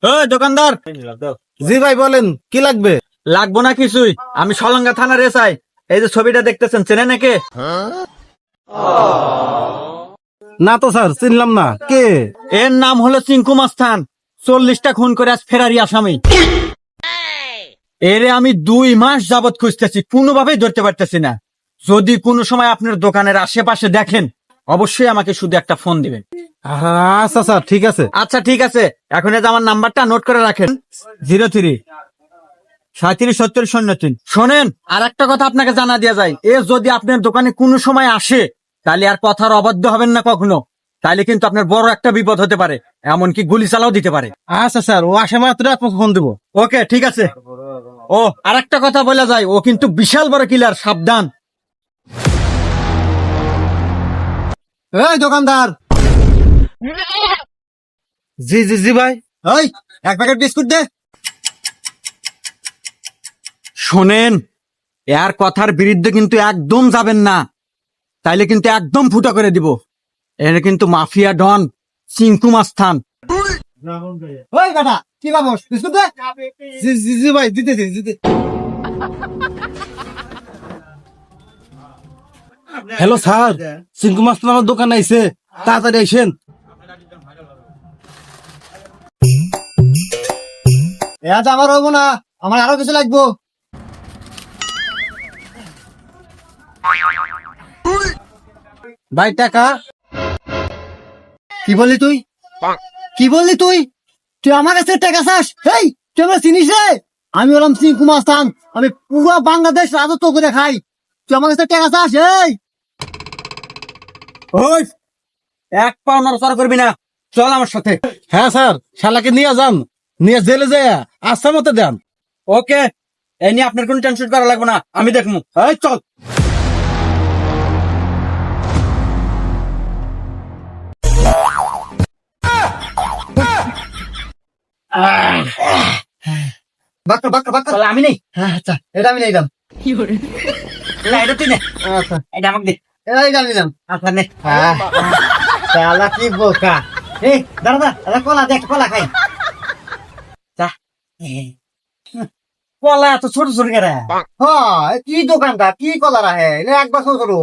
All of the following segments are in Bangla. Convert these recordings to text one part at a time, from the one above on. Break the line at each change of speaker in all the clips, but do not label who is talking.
দোকানদার।
জি ভাই বলেন, কি লাগবে?
লাগবো না কিছুই, আমি সলঙ্গা থানার এসআই। এই যে ছবিটা দেখতেছেন, চেনে নাকি?
না তো স্যার, চিনলাম না। কে?
এর নাম হলো চিঙ্কু মাস্তান। 40টা খুন করে আজ ফেরারি আসামি। এরে আমি 2 মাস যাবত খুঁজতেছি, কোনোভাবেই ধরতে পারতেছি না। যদি কোনো সময় আপনার দোকানের আশেপাশে দেখেন, অবশ্যই আমাকে শুধু একটা ফোন দিবেন।
আচ্ছা স্যার, ঠিক আছে।
আচ্ছা ঠিক আছে, এখন এই যে আমার নাম্বারটা নোট করে রাখেন, 03 377003। শোনেন, আর একটা কথা আপনাকে জানা দেওয়া যায়, এ যদি আপনার দোকানে কোনো সময় আসে, তাহলে আর কথার অবাধ্য হবেন না কখনো। তাহলে কিন্তু আপনার বড় একটা বিপদ হতে পারে, এমনকি গুলি চালাও দিতে পারে।
আচ্ছা স্যার, ও আসে মাত্র আপনাকে ফোন দেবো।
ওকে ঠিক আছে। ও আর একটা কথা বলা যায়, ও কিন্তু বিশাল বড় কিলার, সাবধান।
এই দোকানদার। জি জি জি ভাই।
ওই 1 প্যাকেট বিস্কুট দে। শোনেন, এর কথার বিরুদ্ধে কিন্তু একদম যাবেন না, তাইলে কিন্তু একদম ফুটা করে দিব। এর কিন্তু মাফিয়া ডন চিঙ্কু মাস্তান।
ওই বেটা, কি বাবস বিস্কুট দে। জি জি জি ভাই, দিতে দিতে। হ্যালো স্যার, চিঙ্কু মাস্টার আমার দোকানে আইছে, তাড়াতাড়ি আইসেন।
আজ আমার হবো না, আমার আরো কিছু লাগবো।
ভাই টাকা।
কি বললি তুই? কি বললি তুই? তুই আমার কাছে টাকা চাস? এই তুই আমার চিনিস রে? আমি হলাম চিঙ্কু মাস্তান, আমি পুরো বাংলাদেশ রাজত্ব করে খাই। তুই আমার কাছে টাকা চাস? এই
ওই এক পাও নড়াচড়া করবি না, চল আমার সাথে।
হ্যাঁ স্যার, শালাকে নিয়ে যান, নিয়ে জেলে যায় আস্থা মতো দেন।
ওকে, এই নিয়ে আপনার কোনো টেনশন করা লাগবে না, আমি দেখবো। এই চল।
বাক্কা বাক্কা বাক্কা।
তাহলে আমি নেই।
হ্যাঁ আচ্ছা, এটা আমি নিলাম।
না, এটা তুই নে,
আচ্ছা,
এটা আমাকে দে।
এটা আমি নিলাম।
আচ্ছা নে।
শালা কি বোকা। এই দাদা দাদা, কলা দে, একটা কলা খাই।
যা। কলা এত ছোট ছোট কেরা?
হ্যাঁ, কি দোকানটা, কি কলা রাহে? এটা এক বছর করো।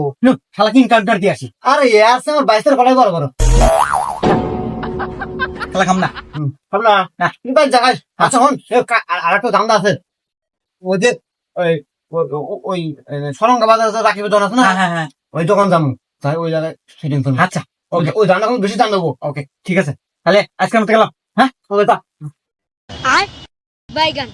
শালা কিন কাউন্টার দিয়ে আসি।
আরে ইয়ার সে আমার 22 কলাই বড় বড়।
শালা খাম না।
ভাবলা না তুমি বাড়ি জায়গায়। আচ্ছা হন, আর একটা ধান্দা আছে। ওই যে ওই ওই সরঙ্গা বাজার রাখিবে দোকান আছে না,
হ্যাঁ হ্যাঁ হ্যাঁ।
ওই দোকান যাবো। তাই ওই জায়গায় সেটিং করবো।
আচ্ছা
ওকে, ওই ধান্দা বেশি দাম দেবো।
ওকে ঠিক আছে, তাহলে আজকের মতো গেলাম। হ্যাঁ,
ওকে তা
আর বাইগান